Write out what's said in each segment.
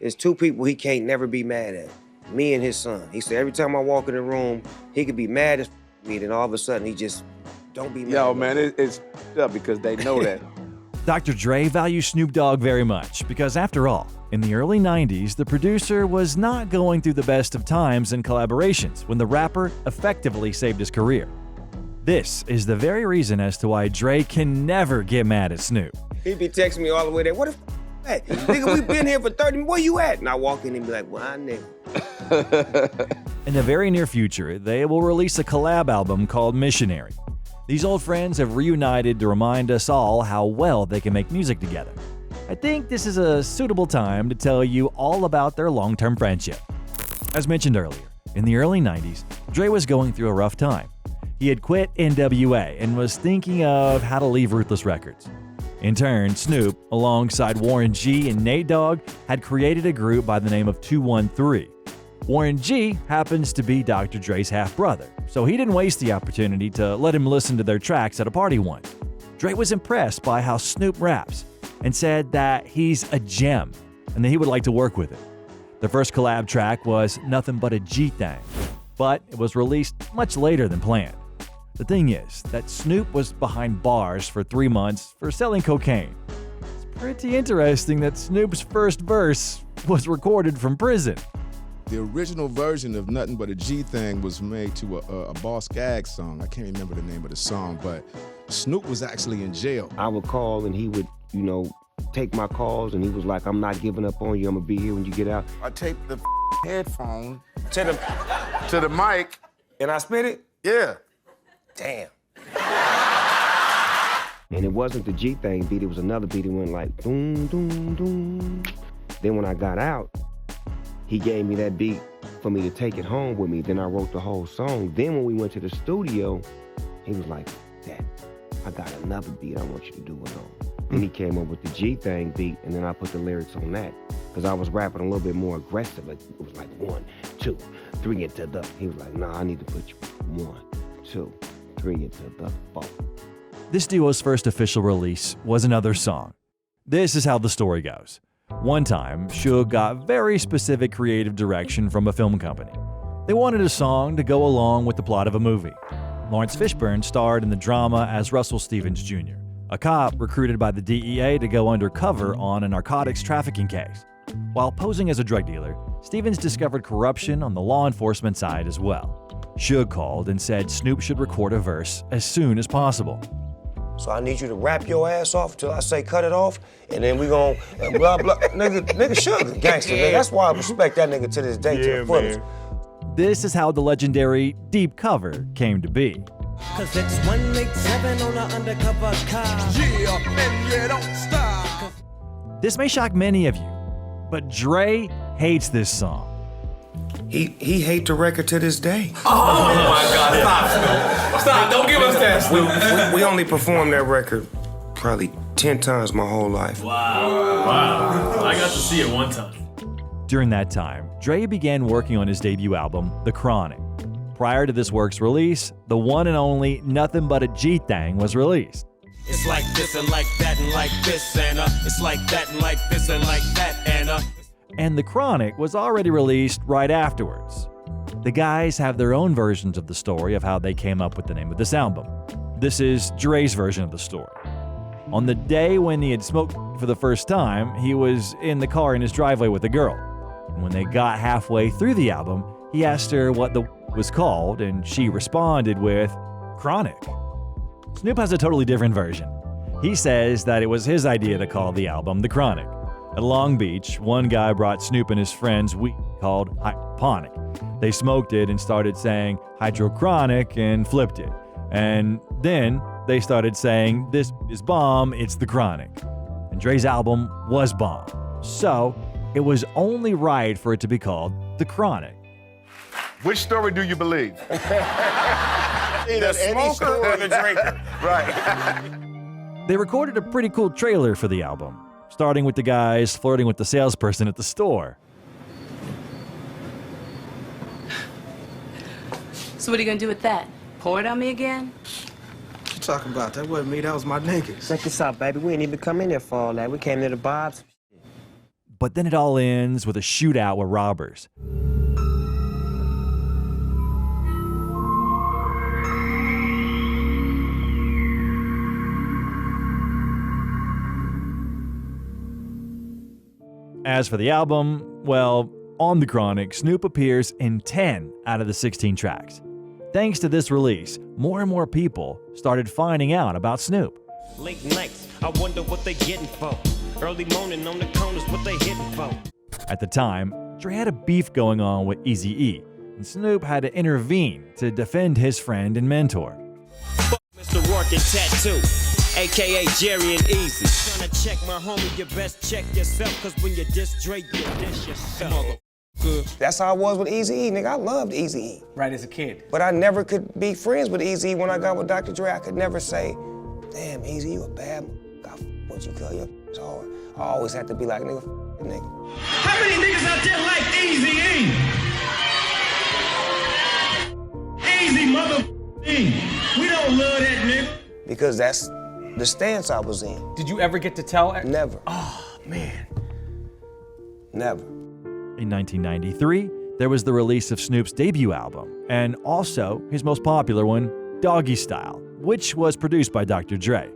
it's two people he can't never be mad at. Me and his son. He said every time I walk in the room, he could be mad at me, then all of a sudden he just don't be mad. Yo, man, it's up because they know that. Dr. Dre values Snoop Dogg very much because, after all, in the early 90s, the producer was not going through the best of times and collaborations when the rapper effectively saved his career. This is the very reason as to why Dre can never get mad at Snoop. He'd be texting me all the way there, "What the at? Nigga, we been here for 30 minutes, where you at?" And I walk in and be like, "Well, I nigga." In the very near future, they will release a collab album called Missionary. These old friends have reunited to remind us all how well they can make music together. I think this is a suitable time to tell you all about their long-term friendship. As mentioned earlier, in the early 90s, Dre was going through a rough time. He had quit NWA and was thinking of how to leave Ruthless Records. In turn, Snoop, alongside Warren G and Nate Dogg, had created a group by the name of 213. Warren G happens to be Dr. Dre's half-brother, so he didn't waste the opportunity to let him listen to their tracks at a party once. Dre was impressed by how Snoop raps and said that he's a gem and that he would like to work with it. The first collab track was Nothing But a G-Thang, but it was released much later than planned. The thing is that Snoop was behind bars for 3 months for selling cocaine. It's pretty interesting that Snoop's first verse was recorded from prison. The original version of Nothing But a G-Thang was made to a Boss Gag song. I can't remember the name of the song, but Snoop was actually in jail. I would call and he would, take my calls, and he was like, "I'm not giving up on you, I'm gonna be here when you get out." I taped the headphone to the mic. And I spit it? Yeah. Damn. And it wasn't the G-Thang beat, it was another beat. It went like, boom, boom, boom. Then when I got out, he gave me that beat for me to take it home with me. Then I wrote the whole song. Then when we went to the studio, he was like, "Dad, I got another beat I want you to do it on." Then he came up with the G-Thang beat, and then I put the lyrics on that. Because I was rapping a little bit more aggressive. Like, it was like 1, 2, 3 into the. He was like, "Nah, I need to put you 1, 2, 3 into the 4." This duo's first official release was another song. This is how the story goes. One time, Suge got very specific creative direction from a film company. They wanted a song to go along with the plot of a movie. Lawrence Fishburne starred in the drama as Russell Stevens Jr., a cop recruited by the DEA to go undercover on a narcotics trafficking case. While posing as a drug dealer, Stevens discovered corruption on the law enforcement side as well. Suge called and said Snoop should record a verse as soon as possible. "So I need you to rap your ass off till I say cut it off, and then we gon' blah, blah." Nigga Suge, gangster, nigga. That's why I respect that nigga to this day, to the fullest. This is how the legendary Deep cover came to be. Cause it's 187 on an undercover car. Yeah, and you don't stop. This may shock many of you, but Dre hates this song. He hate the record to this day. Oh my God, stop, Snoop. Stop, don't give us that, Snoop. We only performed that record probably 10 times my whole life. Wow. I got to see it one time. During that time, Dre began working on his debut album, The Chronic. Prior to this work's release, the one and only Nothing But a G-Thang was released. It's like this and like that and like this and it's like that and like this and like that and The Chronic was already released right afterwards. The guys have their own versions of the story of how they came up with the name of this album. This is Dre's version of the story. On the day when he had smoked for the first time, he was in the car in his driveway with a girl. And when they got halfway through the album, he asked her what the was called, and she responded with Chronic. Snoop has a totally different version. He says that it was his idea to call the album The Chronic. At Long Beach, one guy brought Snoop and his friends weed called Hydroponic. They smoked it and started saying Hydrochronic and flipped it. And then they started saying, "This is bomb, it's The Chronic." And Dre's album was bomb. So it was only right for it to be called The Chronic. Which story do you believe? The smoker or the drinker? Right. They recorded a pretty cool trailer for the album, starting with the guys flirting with the salesperson at the store. So what are you gonna do with that? Pour it on me again? What you talking about? That wasn't me, that was my niggas. Check this out, baby. We ain't even come in there for all that. We came there to Bob's. but then it all ends with a shootout with robbers. As for the album, well, on The Chronic, Snoop appears in 10 out of the 16 tracks. Thanks to this release, more and more people started finding out about Snoop. Late nights, I wonder what they getting for. Early morning on the corners, what they hitting for. At the time, Dre had a beef going on with Eazy-E, and Snoop had to intervene to defend his friend and mentor. Fuck Mr. Rourke and Tattoo, aka Jerry and Easy. Tryna check my homie, you best check yourself, cause when you diss Dre, you diss yourself. That's how I was with Eazy-E, nigga. I loved Eazy-E. Right as a kid. But I never could be friends with Eazy-E when I got with Dr. Dre. I could never say, damn, Eazy, you a bad what you call your hard. I always had to be like, nigga, nigga. How many niggas out there like Eazy-E? Easy motherfucking. We don't love that nigga. Because that's the stance I was in. Did you ever get to tell? Never. Oh, man. Never. In 1993, there was the release of Snoop's debut album, and also his most popular one, Doggystyle, which was produced by Dr. Dre.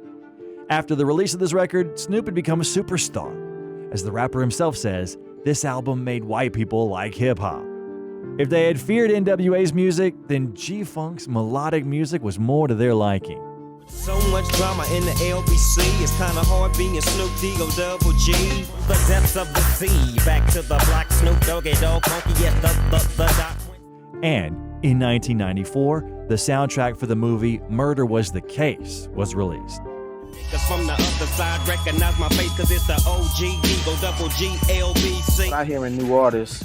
After the release of this record, Snoop had become a superstar. As the rapper himself says, this album made white people like hip-hop. If they had feared NWA's music, then G-Funk's melodic music was more to their liking. So much drama in the LBC, it's kinda hard being Snoop D.O.G. The depths of the sea, back to the block, Snoop Doggy Dogg, funky, yes, the doc. And in 1994, the soundtrack for the movie Murder Was the Case was released. From the other side, recognize my face, cause it's the OG, D-O-double-G, LBC. When I hear a new artist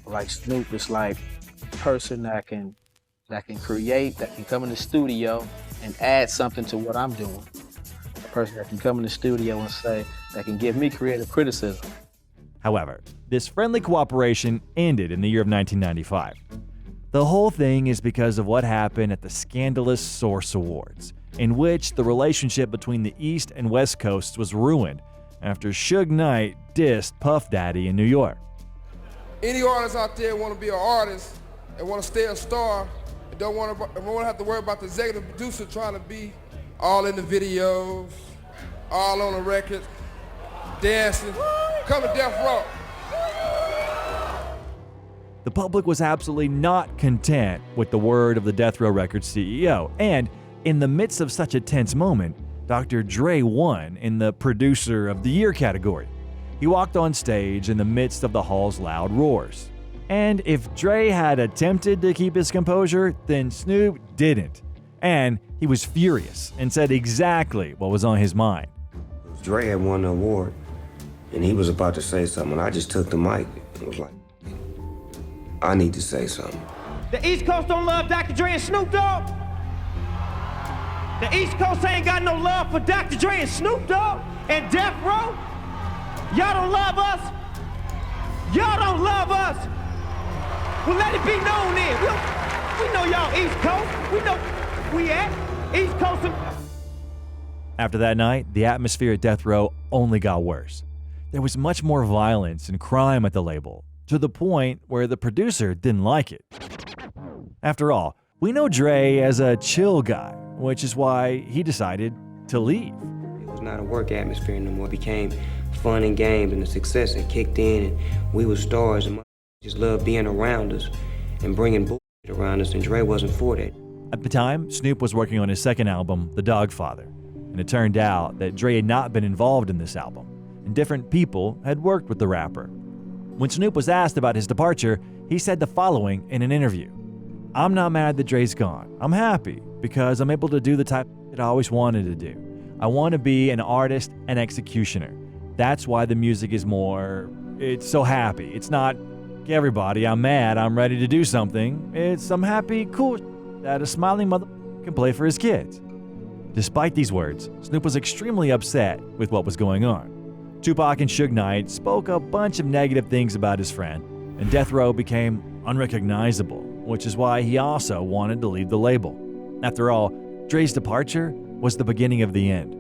like Snoop, it's like a person that can create, that can come in the studio and add something to what I'm doing. A person that can come in the studio and say, that can give me creative criticism. However, this friendly cooperation ended in the year of 1995. The whole thing is because of what happened at the scandalous Source Awards, in which the relationship between the East and West Coasts was ruined after Suge Knight dissed Puff Daddy in New York. Any artists out there want to be an artist and want to stay a star, and don't want to have to worry about the executive producer trying to be all in the videos, all on the record, dancing, come to Death Row. The public was absolutely not content with the word of the Death Row Records CEO, and in the midst of such a tense moment, Dr. Dre won in the Producer of the Year category. He walked on stage in the midst of the hall's loud roars. And if Dre had attempted to keep his composure, then Snoop didn't. And he was furious and said exactly what was on his mind. Dre had won the award, and he was about to say something, and I just took the mic and was like, I need to say something. The East Coast don't love Dr. Dre and Snoop Dogg. The East Coast ain't got no love for Dr. Dre and Snoop Dogg and Death Row. Y'all don't love us. Y'all don't love us. Well, let it be known then. We know y'all East Coast. We know we at East Coast. After that night, the atmosphere at Death Row only got worse. There was much more violence and crime at the label, to the point where the producer didn't like it. After all, we know Dre as a chill guy, which is why he decided to leave. It was not a work atmosphere anymore. It became fun and games, and the success had kicked in, and we were stars, and just loved being around us and bringing bullshit around us, and Dre wasn't for that. At the time, Snoop was working on his second album, The Dogfather, and it turned out that Dre had not been involved in this album, and different people had worked with the rapper. When Snoop was asked about his departure, he said the following in an interview: "I'm not mad that Dre's gone. I'm happy because I'm able to do the type that I always wanted to do. I want to be an artist and executioner. That's why the music is more, it's so happy. It's not, everybody, I'm mad, I'm ready to do something. It's, I'm happy, cool, that a smiling mother can play for his kids." Despite these words, Snoop was extremely upset with what was going on. Tupac and Suge Knight spoke a bunch of negative things about his friend, and Death Row became unrecognizable, which is why he also wanted to leave the label. After all, Dre's departure was the beginning of the end.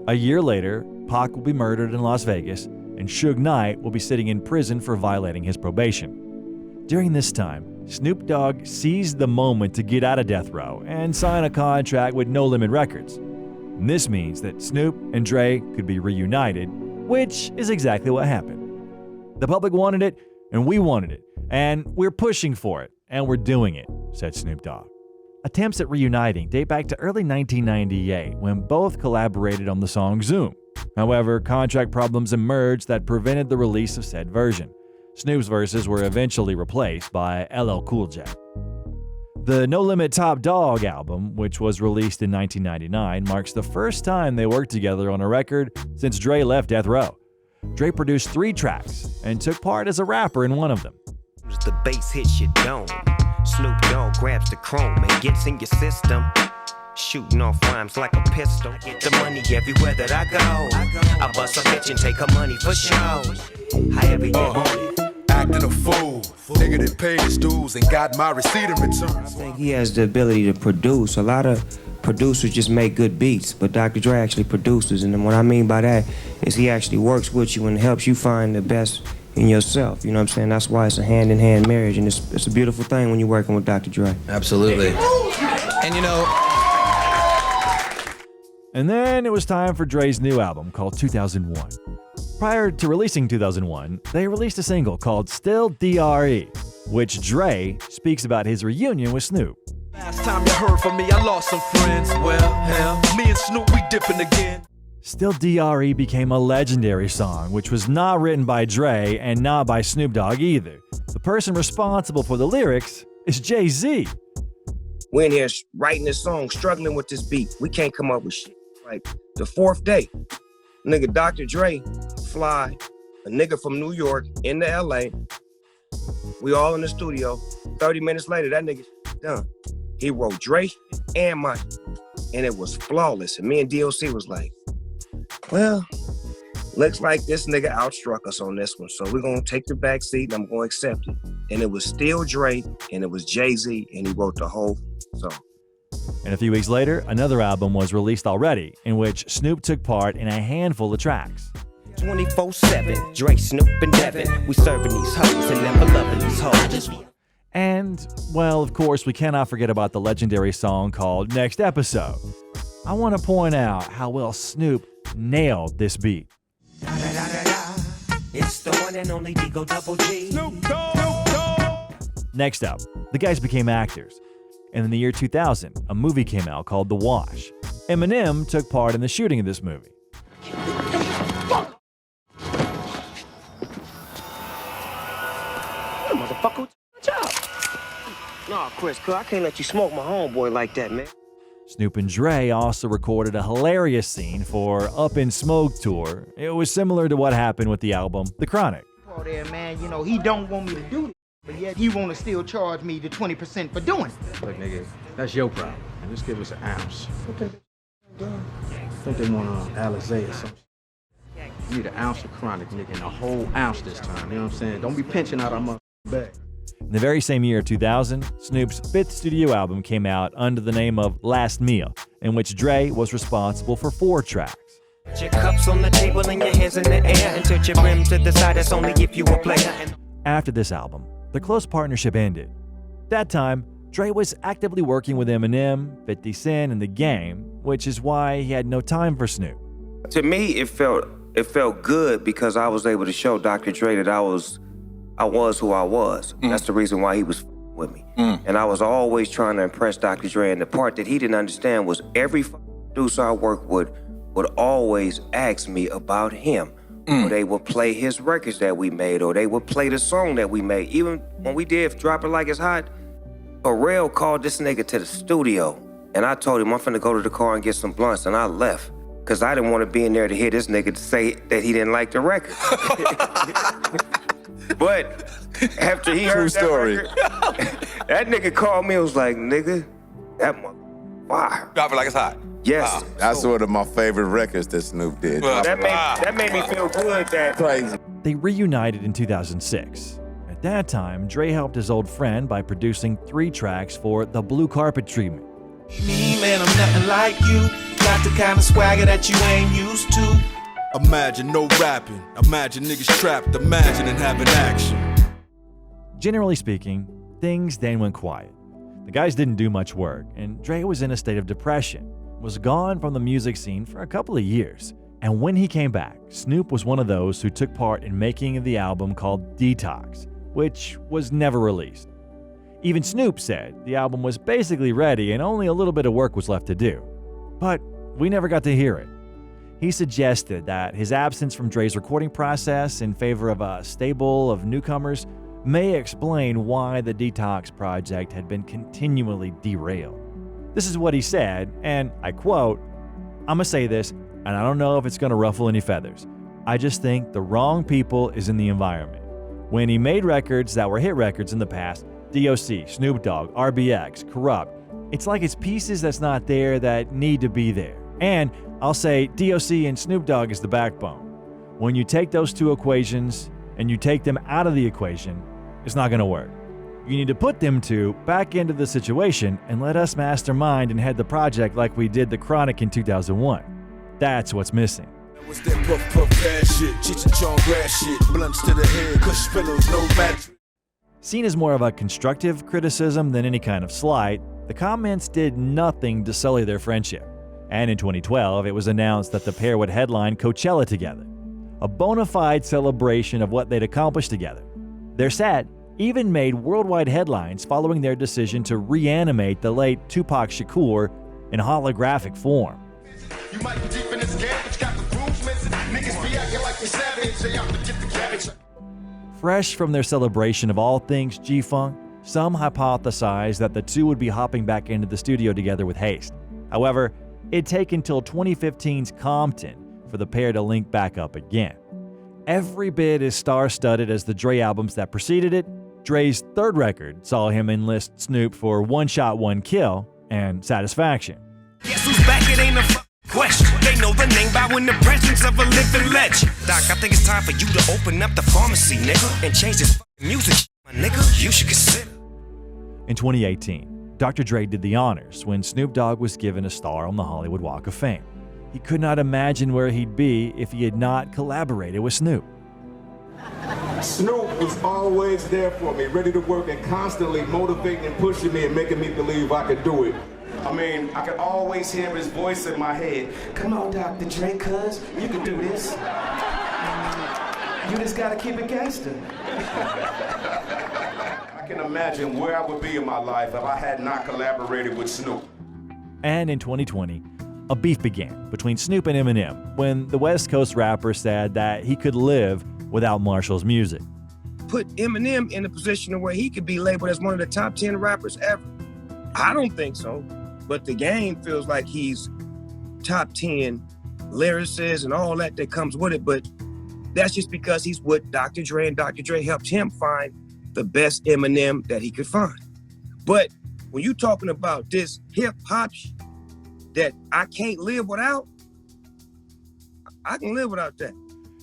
A year later, Pac will be murdered in Las Vegas, and and Suge Knight will be sitting in prison for violating his probation. During this time, Snoop Dogg seized the moment to get out of death row and sign a contract with No Limit Records. And this means that Snoop and Dre could be reunited, which is exactly what happened. The public wanted it, and we wanted it, and we're pushing for it, and we're doing it, said Snoop Dogg. Attempts at reuniting date back to early 1998 when both collaborated on the song Zoom. However, contract problems emerged that prevented the release of said version. Snoop's verses were eventually replaced by LL Cool J. The No Limit Top Dog album, which was released in 1999, marks the first time they worked together on a record since Dre left Death Row. Dre produced 3 tracks and took part as a rapper in one of them. The bass hits your dome. Snoop Dogg grabs the chrome and gets in your system. Shooting off rhymes like a pistol. Get the money everywhere that I go. I bust a bitch and take her money for show. However you want it. Acting a fool. Nigga that paid his dues and got my receipt in return. I think he has the ability to produce. A lot of producers just make good beats, but Dr. Dre actually produces. And what I mean by that is he actually works with you and helps you find the best in yourself. You know what I'm saying? That's why it's a hand-in-hand marriage, and it's a beautiful thing when you're working with Dr. Dre. Absolutely. And you know... And then it was time for Dre's new album called 2001. Prior to releasing 2001, they released a single called Still D.R.E, which Dre speaks about his reunion with Snoop. Last time you heard from me, I lost some friends. Well, hell, me and Snoop, we dipping again. Still D.R.E became a legendary song, which was not written by Dre and not by Snoop Dogg either. The person responsible for the lyrics is Jay-Z. We're in here writing this song, struggling with this beat. We can't come up with shit. Like the 4th day, nigga Dr. Dre fly a nigga from New York into LA. We all in the studio. 30 minutes later, that nigga done. He wrote Dre and mine, and it was flawless. And me and DLC was like, well, looks like this nigga outstruck us on this one. So we're gonna take the back seat and I'm gonna accept it. And it was still Dre and it was Jay-Z and he wrote the whole song. And a few weeks later, another album was released already, in which Snoop took part in a handful of tracks. 24/7, Dre, Snoop, and Devin. We serving these hoes and never loving these hoes. And, well, of course, we cannot forget about the legendary song called Next Episode. I want to point out how well Snoop nailed this beat. It's the one and only Digo Double G. Snoop Dogg. Next up, the guys became actors. And in the year 2000, a movie came out called The Wash. Eminem took part in the shooting of this movie. Motherfucker, what's up? Nah, Chris, I can't let you smoke my homeboy like that, man. Snoop and Dre also recorded a hilarious scene for Up in Smoke Tour. It was similar to what happened with the album The Chronic. Oh, there, man, you know, he don't want me to do this, but yet he want to still charge me the 20% for doing it. Look, nigga, that's your problem. Just give us an ounce. I think they want Alizé or something. You need an ounce of Chronic, nigga, and a whole ounce this time, you know what I'm saying? Don't be pinching out our motherfucking bag. In the very same year, 2000, Snoop's 5th studio album came out under the name of Last Meal, in which Dre was responsible for 4 tracks. Your cups on the table and your hands in the air and touch your rim to the side. That's only if you a player. After this album, the close partnership ended. That time, Dre was actively working with Eminem, 50 Cent, and The Game, which is why he had no time for Snoop. To me, it felt good because I was able to show Dr. Dre that I was who I was. That's the reason why he was with me. And I was always trying to impress Dr. Dre. And the part that he didn't understand was every producer I worked with would always ask me about him. Or they would play his records that we made, or they would play the song that we made. Even when we did Drop It Like It's Hot, Pharrell called this nigga to the studio. And I told him I'm finna go to the car and get some blunts, and I left. Cause I didn't want to be in there to hear this nigga say that he didn't like the record. But after he heard that record, that nigga called me and was like, nigga, that fire. Drop It Like It's Hot. Yes. That's one of my favorite records that Snoop did. That made me feel good. That crazy. They reunited in 2006. At that time, Dre helped his old friend by producing 3 tracks for The Blue Carpet Treatment. Me, man, I'm nothing like you. Got the kind of swagger that you ain't used to. Imagine no rapping. Imagine niggas trapped. Imagine and having action. Generally speaking, things then went quiet. The guys didn't do much work, and Dre was in a state of depression, was gone from the music scene for a couple of years. And when he came back, Snoop was one of those who took part in making the album called Detox, which was never released. Even Snoop said the album was basically ready and only a little bit of work was left to do. But we never got to hear it. He suggested that his absence from Dre's recording process in favor of a stable of newcomers may explain why the Detox project had been continually derailed. This is what he said, and I quote, "I'm gonna say this, and I don't know if it's gonna ruffle any feathers. I just think the wrong people is in the environment. When he made records that were hit records in the past, DOC, Snoop Dogg, RBX, Corrupt, it's like it's pieces that's not there that need to be there. And I'll say DOC and Snoop Dogg is the backbone. When you take those two equations and you take them out of the equation, it's not gonna work. You need to put them two back into the situation and let us mastermind and head the project like we did The Chronic in 2001. That's what's missing." What's that puff ass shit? Cheech and Chong grass shit. Blunts to the head, cush pillows, no mattress. Seen as more of a constructive criticism than any kind of slight, the comments did nothing to sully their friendship. And in 2012, it was announced that the pair would headline Coachella together, a bona fide celebration of what they'd accomplished together. Their set even made worldwide headlines following their decision to reanimate the late Tupac Shakur in holographic form. You might be deep in this game, but you got the grooves missing. Niggas be acting like they savage, they out to get the cabbage. Fresh from their celebration of all things G-Funk, some hypothesized that the two would be hopping back into the studio together with haste. However, it'd take until 2015's Compton for the pair to link back up again. Every bit as star-studded as the Dre albums that preceded it, Dre's third record saw him enlist Snoop for One Shot, One Kill and Satisfaction. Guess who's back? It ain't a question. They know the name by in the presence of a living legend. Doc, I think it's time for you to open up the pharmacy, nigga, and change this music, my nigga. You should consider. In 2018, Dr. Dre did the honors when Snoop Dogg was given a star on the Hollywood Walk of Fame. He could not imagine where he'd be if he had not collaborated with Snoop. Snoop was always there for me, ready to work and constantly motivating and pushing me and making me believe I could do it. I mean, I could always hear his voice in my head. Come on, Dr. Dre, cuz, you can do this. You just gotta keep it gangster. I can imagine where I would be in my life if I had not collaborated with Snoop. And in 2020, a beef began between Snoop and Eminem when the West Coast rapper said that he could live without Marshall's music. Put Eminem in a position where he could be labeled as one of the top 10 rappers ever. I don't think so, but the game feels like he's top 10 lyricist and all that comes with it, but that's just because he's with Dr. Dre, and Dr. Dre helped him find the best Eminem that he could find. But when you're talking about this hip-hop that I can't live without, I can live without that.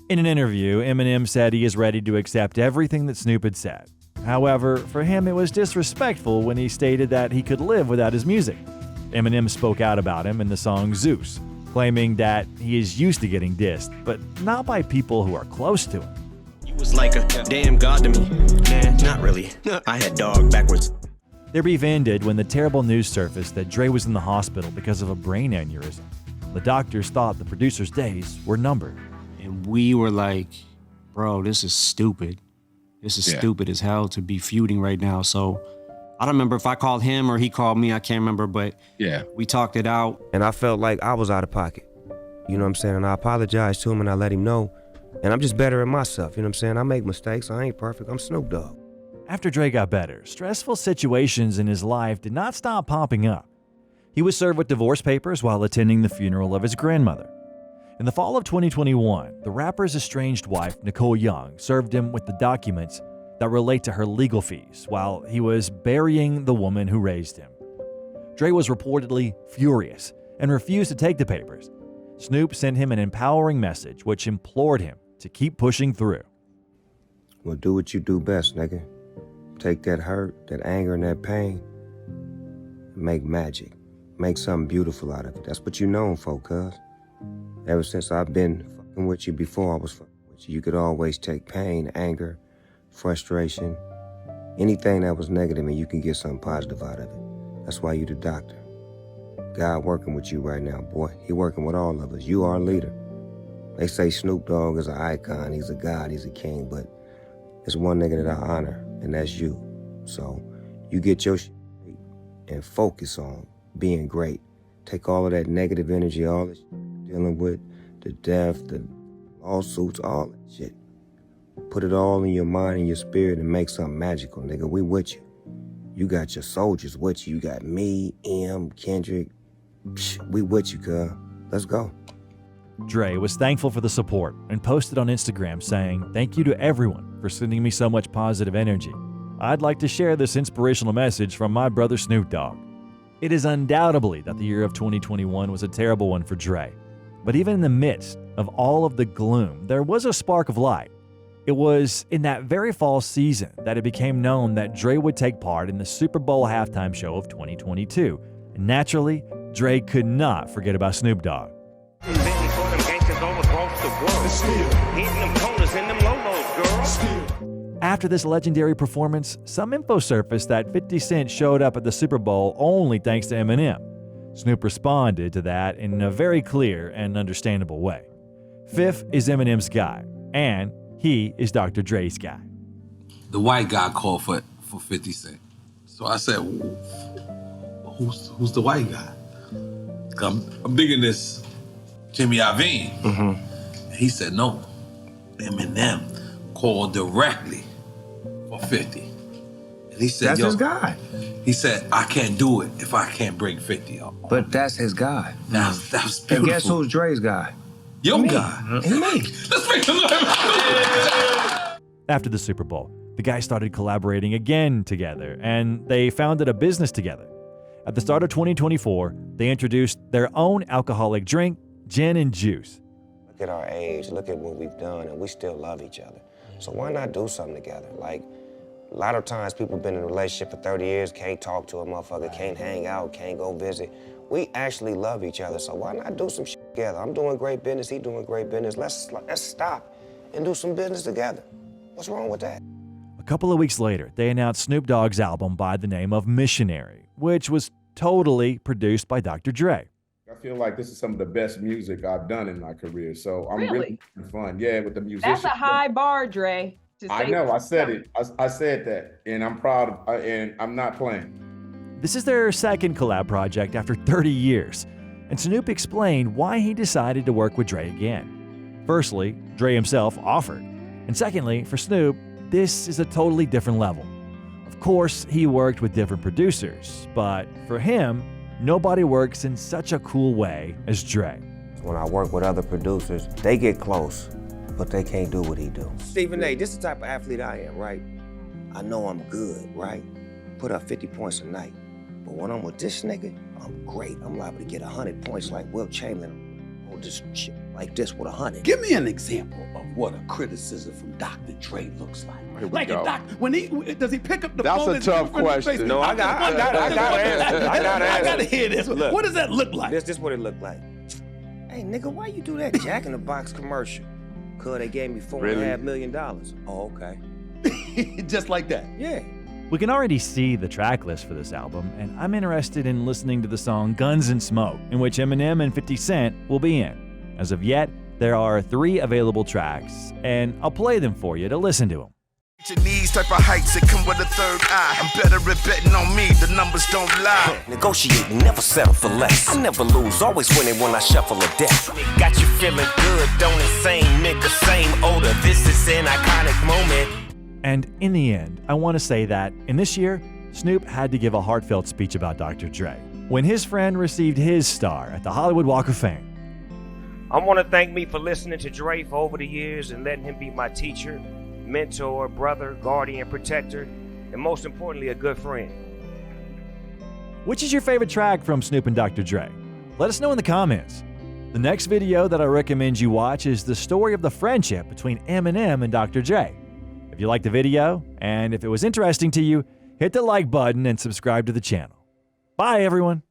In an interview, Eminem said he is ready to accept everything that Snoop had said. However, for him it was disrespectful when he stated that he could live without his music. Eminem spoke out about him in the song Zeus, claiming that he is used to getting dissed, but not by people who are close to him. You was like a damn god to me. Nah, not really. I had dog backwards. Their beef ended when the terrible news surfaced that Dre was in the hospital because of a brain aneurysm. The doctors thought the producer's days were numbered. And we were like, bro, this is stupid. This is stupid as hell to be feuding right now. So I don't remember if I called him or he called me. I can't remember, but we talked it out. And I felt like I was out of pocket. You know what I'm saying? And I apologized to him and I let him know. And I'm just better at myself. You know what I'm saying? I make mistakes. I ain't perfect. I'm Snoop Dogg. After Dre got better, stressful situations in his life did not stop popping up. He was served with divorce papers while attending the funeral of his grandmother. In the fall of 2021, the rapper's estranged wife, Nicole Young, served him with the documents that relate to her legal fees while he was burying the woman who raised him. Dre was reportedly furious and refused to take the papers. Snoop sent him an empowering message which implored him to keep pushing through. Well, do what you do best, nigga. Take that hurt, that anger, and that pain, and make magic. Make something beautiful out of it. That's what you known for, cuz. Ever since I've been fucking fucking with you before I was fucking with you. You could always take pain, anger, frustration, anything that was negative, and you can get something positive out of it. That's why you the doctor. God working with you right now, boy. He working with all of us. You are a leader. They say Snoop Dogg is an icon. He's a god. He's a king. But there's one nigga that I honor, and that's you. So you get your shit and focus on being great. Take all of that negative energy, all this shit dealing with, the death, the lawsuits, all that shit. Put it all in your mind and your spirit and make something magical, nigga. We with you. You got your soldiers with you. You got me, M, Kendrick. We with you, cuz. Let's go. Dre was thankful for the support and posted on Instagram saying, "Thank you to everyone for sending me so much positive energy. I'd like to share this inspirational message from my brother Snoop Dogg." It is undoubtedly that the year of 2021 was a terrible one for Dre. But even in the midst of all of the gloom, there was a spark of light. It was in that very fall season that it became known that Dre would take part in the Super Bowl halftime show of 2022. And naturally, Dre could not forget about Snoop Dogg. After this legendary performance, some info surfaced that 50 Cent showed up at the Super Bowl only thanks to Eminem. Snoop responded to that in a very clear and understandable way. Fifth is Eminem's guy, and he is Dr. Dre's guy. The white guy called for 50 Cent. So I said, who's the white guy? I'm digging this Jimmy Iovine. Mm-hmm. He said, no, Eminem called directly for 50. And he said, that's his guy. He said, I can't do it if I can't bring 50 up. But that's his guy. That was beautiful. And guess who's Dre's guy? Your me. guy. And me. Let's make some noise. After the Super Bowl, the guys started collaborating again together, and they founded a business together. At the start of 2024, they introduced their own alcoholic drink, gin and juice. Look at our age, look at what we've done, and we still love each other. So why not do something together? Like, a lot of times people been in a relationship for 30 years, can't talk to a motherfucker, can't hang out, can't go visit. We actually love each other, so why not do some shit together? I'm doing great business, he doing great business. Let's stop and do some business together. What's wrong with that? A couple of weeks later, they announced Snoop Dogg's album by the name of Missionary, which was totally produced by Dr. Dre. I feel like this is some of the best music I've done in my career, so I'm really having fun. Yeah, with the musicians. That's a high bar, Dre. I know, I said it. I said that, and I'm proud of, and I'm not playing. This is their second collab project after 30 years, and Snoop explained why he decided to work with Dre again. Firstly, Dre himself offered, and secondly, for Snoop, this is a totally different level. Of course, he worked with different producers, but for him, nobody works in such a cool way as Dre. When I work with other producers, they get close, but they can't do what he do. Stephen A., this is the type of athlete I am, right? I know I'm good, right? Put up 50 points a night. But when I'm with this nigga, I'm great. I'm liable to get 100 points like Will Chamberlain. Hold this shit like this with 100. Give me an example of what a criticism from Dr. Dre looks like. Like a doctor, does he pick up the phone? That's a tough question. No, I got to hear this. Look, what does that look like? This what it looked like. Hey, nigga, why you do that Jack in the Box commercial? Cause they gave me $4.5 million. Oh, okay. Just like that? Yeah. We can already see the track list for this album, and I'm interested in listening to the song Guns and Smoke, in which Eminem and 50 Cent will be in. As of yet, there are 3 available tracks, and I'll play them for you to listen to them. Your knees type of heights that come with a third eye. I'm better at betting on me, the numbers don't lie. Negotiating, never settle for less. I never lose, always winning when I shuffle a deck. Got you feeling good, don't it? Same nigga, same odor. This is an iconic moment. And in the end, I want to say that in this year, Snoop had to give a heartfelt speech about Dr. Dre when his friend received his star at the Hollywood Walk of Fame. I want to thank me for listening to Dre for over the years and letting him be my teacher, mentor, brother, guardian, protector, and most importantly, a good friend. Which is your favorite track from Snoop and Dr. Dre? Let us know in the comments. The next video that I recommend you watch is the story of the friendship between Eminem and Dr. Dre. If you liked the video, and if it was interesting to you, hit the like button and subscribe to the channel. Bye, everyone.